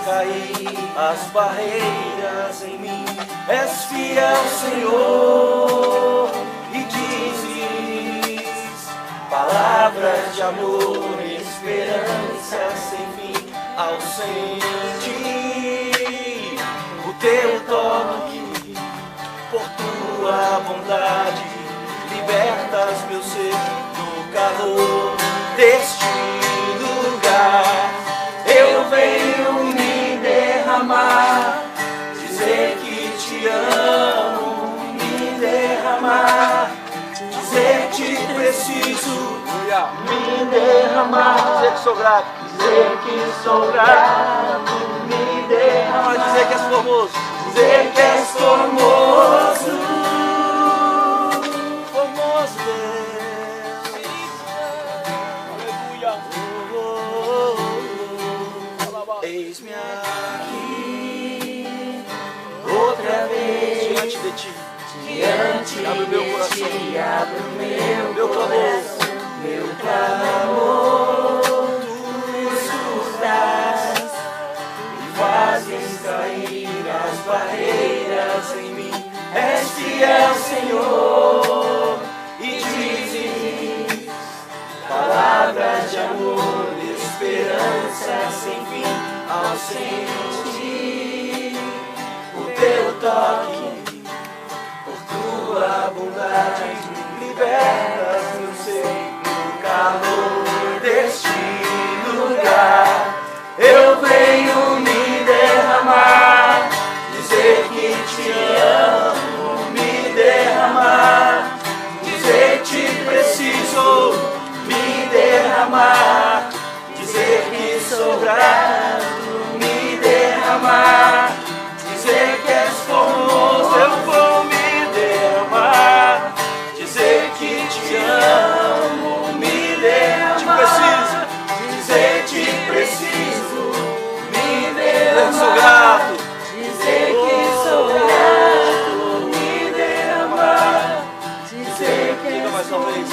cair as barreiras em mim. És fiel, Senhor, e dizes palavras de amor e esperança sem fim. Ao sentir o teu toque, por tua bondade, libertas meu ser do calor deste lugar. Eu venho me derramar, dizer que te amo, me derramar, dizer que preciso, me derramar, dizer que sou grato, dizer que sou grato, me derramar, dizer que és formoso, dizer que és formoso, formoso Deus. Aleluia. Eis-me aqui outra vez diante de ti, abre o meu coração, abre o meu coração, meu clamor, tu escutas e fazes cair as barreiras em mim. És fiel, Senhor, e dizes palavras de amor e esperança sem fim. Ao sentir o teu toque, por tua bondade, libertas meu ser no calor deste lugar. Eu venho me derramar, dizer que te amo, me derramar, dizer que preciso, me derramar, dizer que sou grato, me derramar, dizer que és formoso. Eu vou me derramar, dizer que te amo, me derramar, dizer que preciso, me derramar, sou grato, dizer que sou grato, me derramar, dizer que mais uma vez,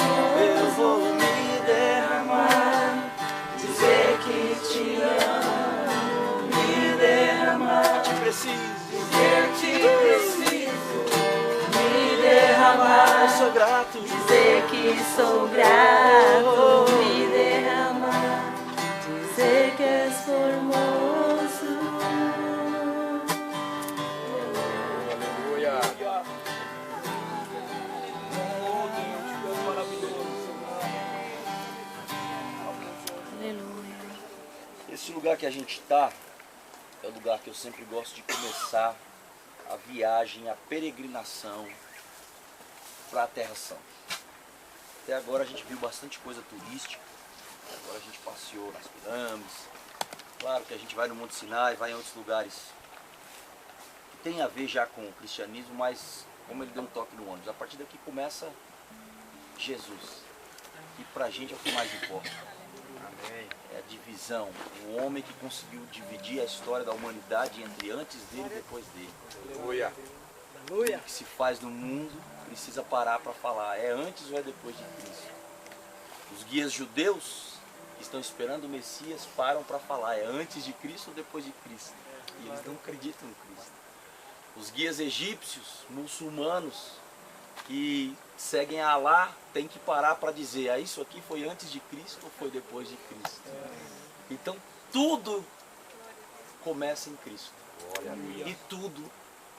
eu vou me derramar, dizer que te amo, me derramar, te preciso, dizer que preciso, me derramar, sou grato, dizer que sou grato, me derramar, dizer que és formoso. Aleluia. Oh Deus, tu és maravilhoso. Aleluia. Esse lugar que a gente está é o lugar que eu sempre gosto de começar a viagem, a peregrinação para a Terra Santa. Até agora a gente viu bastante coisa turística, agora a gente passeou nas pirâmides, claro que a gente vai no Monte Sinai, vai em outros lugares que tem a ver já com o cristianismo, mas como ele deu um toque no ônibus, a partir daqui começa Jesus, que pra gente é o que mais importa. É a divisão, o homem que conseguiu dividir a história da humanidade entre antes dele e depois dele. Aleluia. O que se faz no mundo precisa parar para falar, é antes ou é depois de Cristo. Os guias judeus que estão esperando o Messias param para falar, é antes de Cristo ou depois de Cristo. E eles não acreditam em Cristo. Os guias egípcios, muçulmanos, que seguem a Alá, tem que parar para dizer, isso aqui foi antes de Cristo ou foi depois de Cristo? Então tudo começa em Cristo. E tudo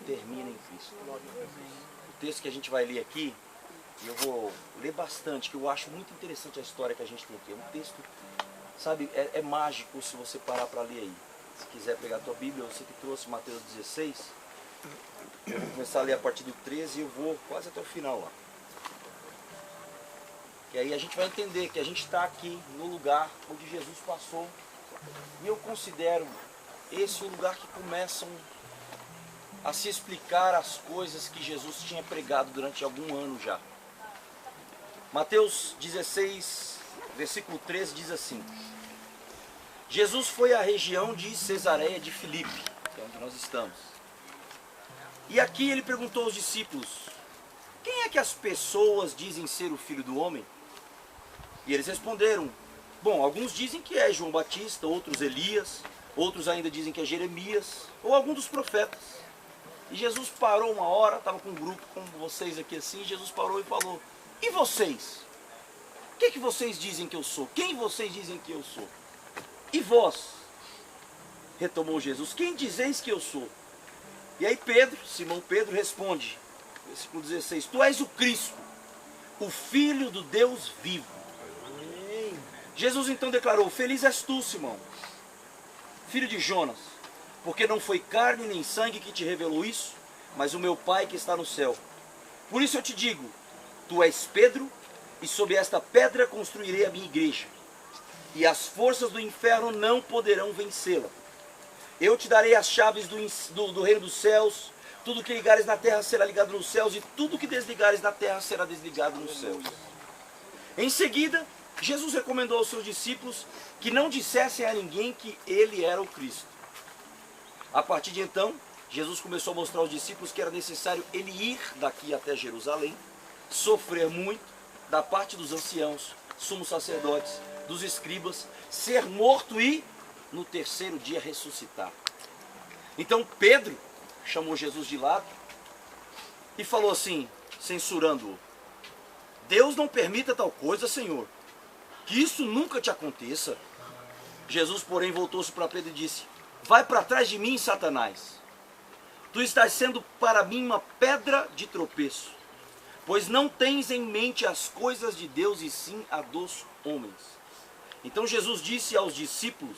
termina em Cristo. O texto que a gente vai ler aqui, e eu vou ler bastante, que eu acho muito interessante a história que a gente tem aqui. É um texto, sabe, é mágico se você parar para ler aí. Se quiser pegar a tua Bíblia, você que trouxe Mateus 16, eu vou começar a ler a partir do 13 e eu vou quase até o final lá. E aí a gente vai entender que a gente está aqui no lugar onde Jesus passou. E eu considero esse o lugar que começam a se explicar as coisas que Jesus tinha pregado durante algum ano já. Mateus 16, versículo 13 diz assim: Jesus foi à região de Cesareia de Filipe, que é onde nós estamos. E aqui ele perguntou aos discípulos: quem é que as pessoas dizem ser o Filho do Homem? E eles responderam: bom, alguns dizem que é João Batista, outros Elias, Outros ainda dizem que é Jeremias ou algum dos profetas. E Jesus parou uma hora, estava com um grupo como vocês aqui assim, Jesus parou e falou: e vocês? O que vocês dizem que eu sou? Quem vocês dizem que eu sou? E vós? Retomou Jesus: quem dizeis que eu sou? E aí Pedro, Simão Pedro, responde, versículo 16: tu és o Cristo, o Filho do Deus vivo. Amém. Jesus então declarou: feliz és tu, Simão, filho de Jonas, porque não foi carne nem sangue que te revelou isso, mas o meu Pai que está no céu. Por isso eu te digo, tu és Pedro, e sobre esta pedra construirei a minha igreja, e as forças do inferno não poderão vencê-la. Eu te darei as chaves do reino dos céus. Tudo que ligares na terra será ligado nos céus, e tudo que desligares na terra será desligado nos céus. Em seguida, Jesus recomendou aos seus discípulos que não dissessem a ninguém que ele era o Cristo. A partir de então, Jesus começou a mostrar aos discípulos que era necessário ele ir daqui até Jerusalém, sofrer muito da parte dos anciãos, sumos sacerdotes, dos escribas, ser morto e no terceiro dia ressuscitar. Então Pedro chamou Jesus de lado e falou assim, censurando-o: Deus não permita tal coisa, Senhor, que isso nunca te aconteça. Jesus, porém, voltou-se para Pedro e disse: vai para trás de mim, Satanás. Tu estás sendo para mim uma pedra de tropeço, pois não tens em mente as coisas de Deus e sim a dos homens. Então Jesus disse aos discípulos: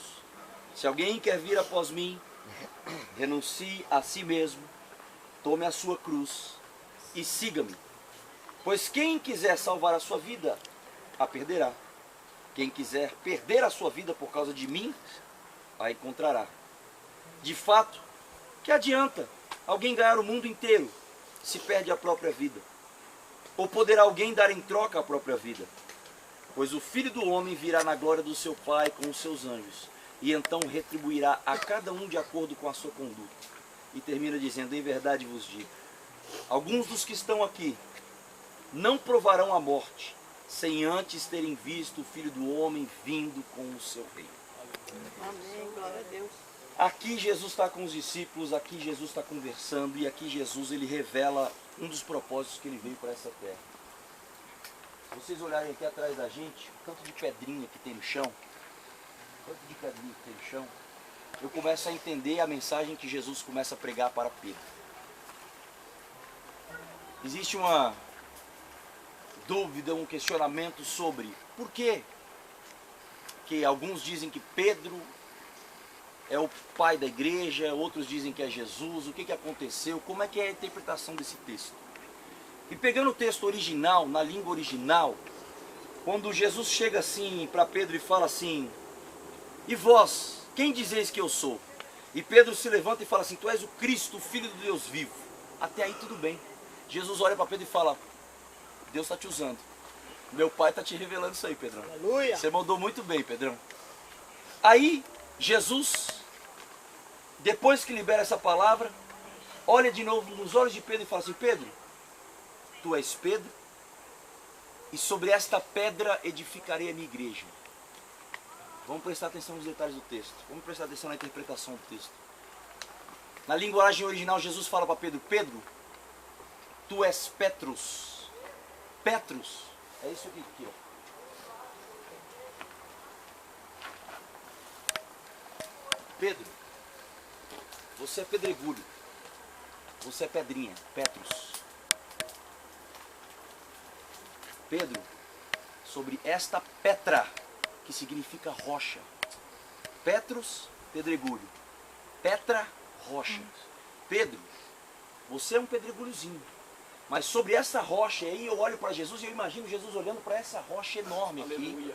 se alguém quer vir após mim, renuncie a si mesmo, tome a sua cruz e siga-me. Pois quem quiser salvar a sua vida, a perderá. Quem quiser perder a sua vida por causa de mim, a encontrará. De fato, que adianta alguém ganhar o mundo inteiro se perde a própria vida? Ou poderá alguém dar em troca a própria vida? Pois o Filho do Homem virá na glória do seu Pai com os seus anjos, e então retribuirá a cada um de acordo com a sua conduta. E termina dizendo: em verdade vos digo, alguns dos que estão aqui não provarão a morte, sem antes terem visto o Filho do Homem vindo com o seu reino. Amém, glória a Deus. Aqui Jesus está com os discípulos, aqui Jesus está conversando, e aqui Jesus ele revela um dos propósitos que ele veio para essa terra. Se vocês olharem aqui atrás da gente, o tanto de pedrinha que tem no chão, eu começo a entender a mensagem que Jesus começa a pregar para Pedro. Existe uma dúvida, um questionamento sobre por quê que alguns dizem que Pedro é o pai da igreja, outros dizem que é Jesus, o que aconteceu, como é que é a interpretação desse texto. E pegando o texto original, na língua original, quando Jesus chega assim para Pedro e fala assim: e vós, quem dizeis que eu sou? E Pedro se levanta e fala assim: tu és o Cristo, o Filho do Deus vivo. Até aí tudo bem. Jesus olha para Pedro e fala: Deus está te usando. Meu Pai está te revelando isso aí, Pedrão. Aleluia. Você mandou muito bem, Pedrão. Aí Jesus, depois que libera essa palavra, olha de novo nos olhos de Pedro e fala assim: Pedro, tu és Pedro, e sobre esta pedra edificarei a minha igreja. Vamos prestar atenção nos detalhes do texto. Vamos prestar atenção na interpretação do texto. Na linguagem original, Jesus fala para Pedro: Pedro, tu és Petrus. Petrus, é isso aqui, ó. Pedro, você é pedregulho. Você é pedrinha, Petrus. Pedro, sobre esta Petra, que significa rocha. Petrus, pedregulho. Petra, rocha. Pedro, você é um pedregulhozinho. Mas sobre essa rocha, aí eu olho para Jesus e eu imagino Jesus olhando para essa rocha enorme aqui. Aleluia.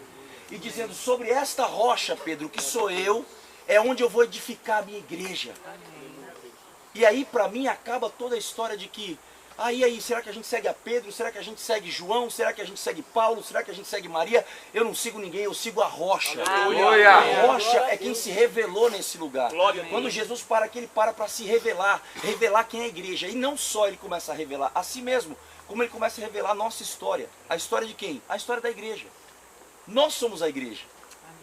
E dizendo: sobre esta rocha, Pedro, que sou eu, é onde eu vou edificar a minha igreja. E aí para mim acaba toda a história de que aí, será que a gente segue a Pedro? Será que a gente segue João? Será que a gente segue Paulo? Será que a gente segue Maria? Eu não sigo ninguém, eu sigo a rocha. Aleluia. A rocha é quem se revelou nesse lugar. Quando Jesus para aqui, ele para se revelar. Revelar quem é a igreja. E não só ele começa a revelar a si mesmo, como ele começa a revelar a nossa história. A história de quem? A história da igreja. Nós somos a igreja.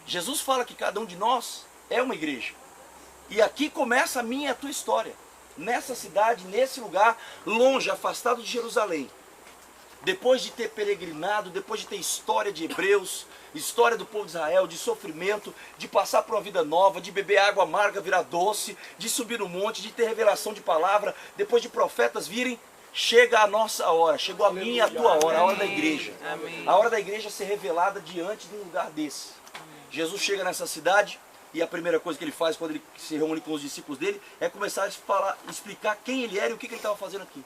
Jesus fala que cada um de nós é uma igreja. E aqui começa a minha e a tua história. Nessa cidade, nesse lugar, longe, afastado de Jerusalém. Depois de ter peregrinado, depois de ter história de Hebreus, história do povo de Israel, de sofrimento, de passar por uma vida nova, de beber água amarga virar doce, de subir no monte, de ter revelação de palavra, depois de profetas virem, chega a nossa hora, chegou a minha e a tua hora, a hora da igreja. A hora da igreja ser revelada diante de um lugar desse. Jesus chega nessa cidade e a primeira coisa que ele faz quando ele se reúne com os discípulos dele é começar a falar, explicar quem ele era e o que ele estava fazendo aqui.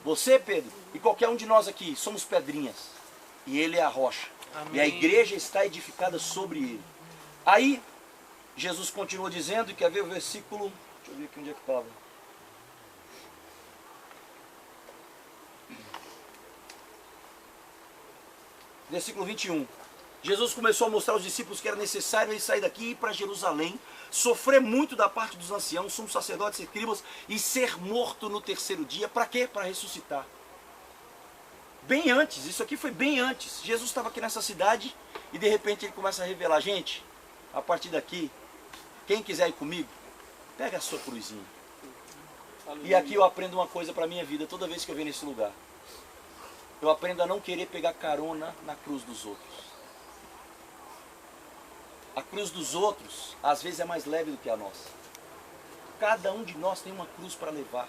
Você, Pedro, e qualquer um de nós aqui, somos pedrinhas. E ele é a rocha. Amém. E a igreja está edificada sobre ele. Aí, Jesus continua dizendo, e quer ver o versículo... Deixa eu ver aqui onde é que estava. Versículo 21. Jesus começou a mostrar aos discípulos que era necessário ele sair daqui e ir para Jerusalém, sofrer muito da parte dos anciãos, sumos sacerdotes e escribas, e ser morto no terceiro dia. Para quê? Para ressuscitar. Bem antes, isso aqui foi bem antes. Jesus estava aqui nessa cidade e de repente ele começa a revelar, gente, a partir daqui, quem quiser ir comigo, pega a sua cruzinha. E aqui eu aprendo uma coisa para a minha vida toda vez que eu venho nesse lugar. Eu aprendo a não querer pegar carona na cruz dos outros. A cruz dos outros, às vezes, é mais leve do que a nossa. Cada um de nós tem uma cruz para levar.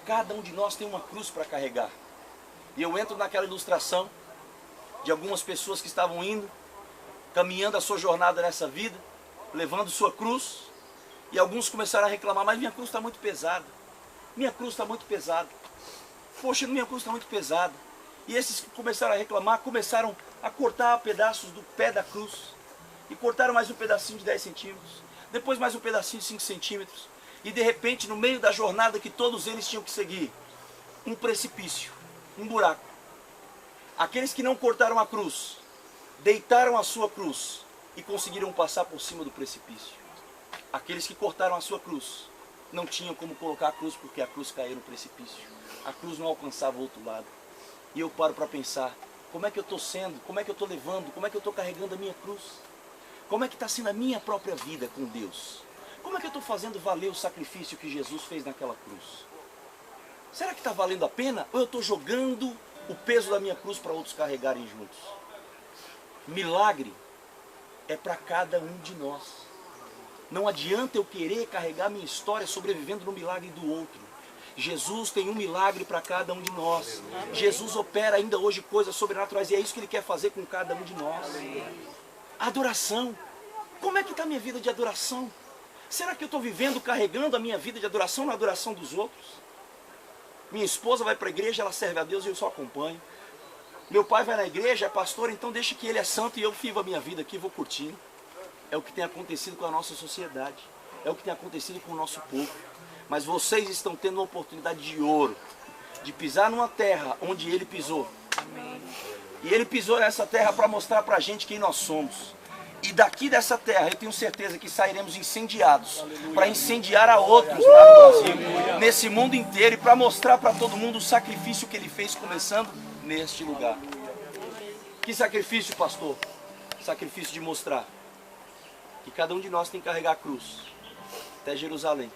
Cada um de nós tem uma cruz para carregar. E eu entro naquela ilustração de algumas pessoas que estavam indo, caminhando a sua jornada nessa vida, levando sua cruz, e alguns começaram a reclamar, mas minha cruz está muito pesada. Minha cruz está muito pesada. Poxa, minha cruz está muito pesada. E esses que começaram a reclamar, começaram a cortar pedaços do pé da cruz. E cortaram mais um pedacinho de 10 centímetros. Depois mais um pedacinho de 5 centímetros. E de repente, no meio da jornada que todos eles tinham que seguir, um precipício, um buraco. Aqueles que não cortaram a cruz, deitaram a sua cruz e conseguiram passar por cima do precipício. Aqueles que cortaram a sua cruz, não tinham como colocar a cruz porque a cruz caiu no precipício. A cruz não alcançava o outro lado. E eu paro para pensar, como é que eu estou sendo, como é que eu estou levando, como é que eu estou carregando a minha cruz? Como é que está sendo a minha própria vida com Deus? Como é que eu estou fazendo valer o sacrifício que Jesus fez naquela cruz? Será que está valendo a pena? Ou eu estou jogando o peso da minha cruz para outros carregarem juntos? Milagre é para cada um de nós. Não adianta eu querer carregar minha história sobrevivendo no milagre do outro. Jesus tem um milagre para cada um de nós. Amém. Jesus opera ainda hoje coisas sobrenaturais e é isso que Ele quer fazer com cada um de nós. Amém. Adoração. Como é que está a minha vida de adoração? Será que eu estou vivendo, carregando a minha vida de adoração na adoração dos outros? Minha esposa vai para a igreja, ela serve a Deus e eu só acompanho. Meu pai vai na igreja, é pastor, então deixa que ele é santo e eu vivo a minha vida aqui, vou curtindo. É o que tem acontecido com a nossa sociedade. É o que tem acontecido com o nosso povo. Mas vocês estão tendo uma oportunidade de ouro, de pisar numa terra onde Ele pisou. Amém. E Ele pisou nessa terra para mostrar para a gente quem nós somos. E daqui dessa terra eu tenho certeza que sairemos incendiados, para incendiar a outros lá no Brasil, nesse mundo inteiro, e para mostrar para todo mundo o sacrifício que Ele fez, começando neste lugar. Que sacrifício, pastor? Sacrifício de mostrar que cada um de nós tem que carregar a cruz até Jerusalém.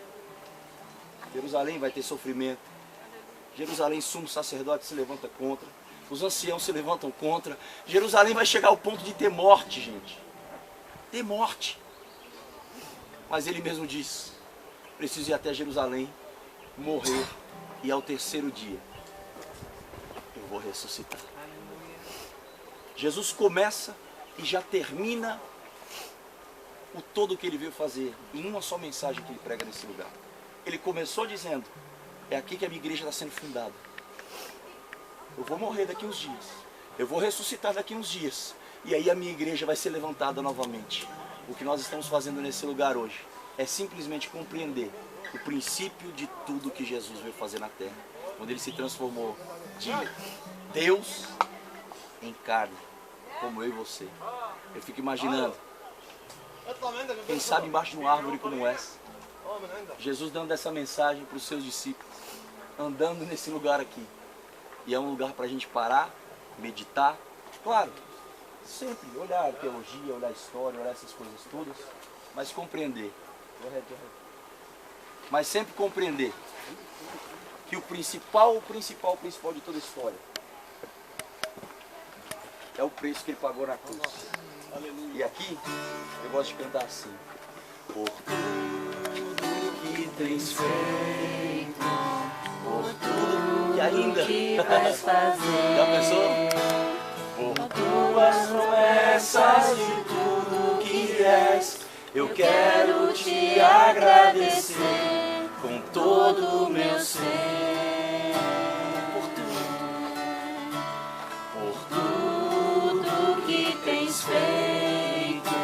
Jerusalém vai ter sofrimento. Jerusalém, sumo sacerdote se levanta contra. Os anciãos se levantam contra. Jerusalém vai chegar ao ponto de ter morte, gente. Ter morte. Mas ele mesmo diz, preciso ir até Jerusalém, morrer, e ao terceiro dia eu vou ressuscitar. Jesus começa e já termina o todo que ele veio fazer em uma só mensagem que ele prega nesse lugar. Ele começou dizendo, é aqui que a minha igreja está sendo fundada. Eu vou morrer daqui uns dias. Eu vou ressuscitar daqui uns dias. E aí a minha igreja vai ser levantada novamente. O que nós estamos fazendo nesse lugar hoje é simplesmente compreender o princípio de tudo que Jesus veio fazer na terra. Quando ele se transformou de Deus em carne, como eu e você. Eu fico imaginando, quem sabe embaixo de uma árvore como essa, Jesus dando essa mensagem para os seus discípulos, andando nesse lugar aqui. E é um lugar para a gente parar, meditar, claro, sempre olhar a teologia, olhar a história, olhar essas coisas todas, mas compreender Mas sempre compreender que o principal de toda a história é o preço que ele pagou na cruz. Aleluia. E aqui eu gosto de cantar assim: por tudo que tens feito, por tudo que ainda vais fazer. Já pensou? Por tuas promessas e tudo que és, eu quero te agradecer com todo o meu ser. Por tudo que tens feito,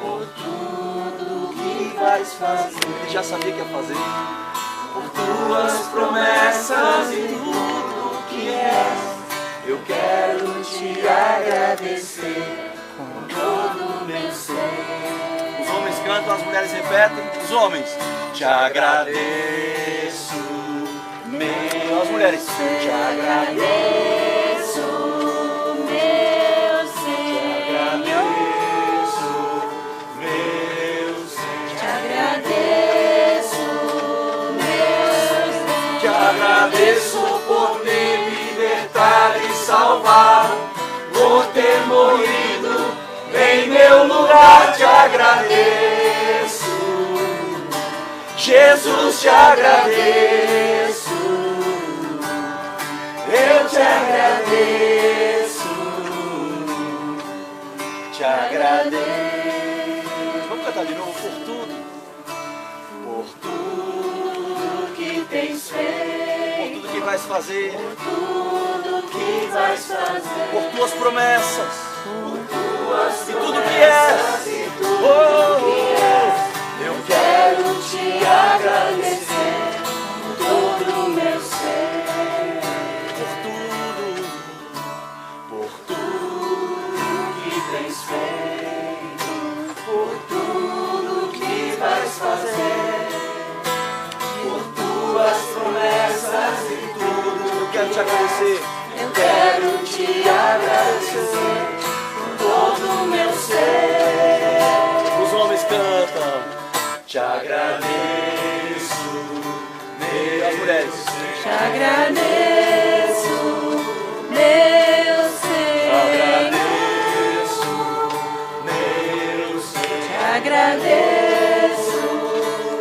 por tudo que vais fazer. Ele já sabia que ia fazer. Por tuas promessas e tudo que és, eu quero te agradecer com todo o meu ser. Os homens cantam, as mulheres repetem. Os homens: te agradeço, meu. As mulheres: te agradeço, meu Senhor. Te agradeço, meu Senhor. Te agradeço por me libertar e salvar, por ter morrido em meu lugar. Te agradeço, Jesus, te agradeço, eu te agradeço, te agradeço. Vamos cantar de novo. Por tudo que tens feito, por tudo que vais fazer, por tudo que vais fazer, por tuas promessas, e tudo que és, eu quero te agradecer com todo o meu ser. Por tudo que tens feito, por tudo que vais fazer, por tuas promessas e tudo. Eu quero te agradecer. Eu quero te agradecer com todo o meu ser. Os homens cantam: te agradeço, meu. As mulheres: te agradeço, meu Senhor. Te agradeço, Te agradeço,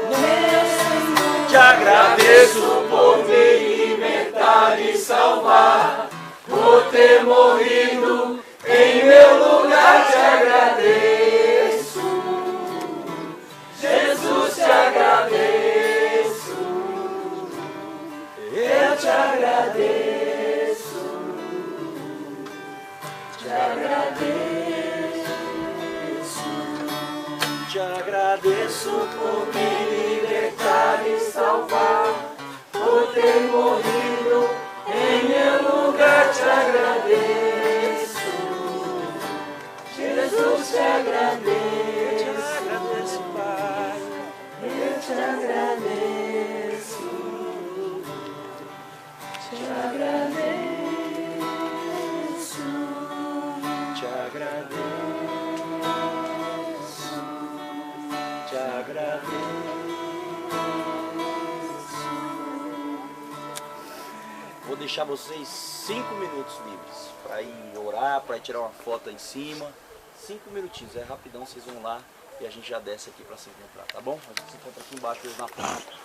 meu Senhor. te agradeço por me libertar e salvar, por ter morrido em meu lugar. Te agradeço, Jesus, te agradeço, eu te agradeço, te agradeço, te agradeço por me libertar e salvar, por ter morrido em meu lugar. Te agradeço, Jesus, te agradeço, Pai, eu te agradeço, te agradeço, te agradeço, te agradeço. Vou deixar vocês 5 minutos livres para ir orar, para ir tirar uma foto aí em cima. 5 minutinhos, é rapidão, vocês vão lá e a gente já desce aqui para se encontrar, tá bom? A gente se encontra aqui embaixo hoje na praia.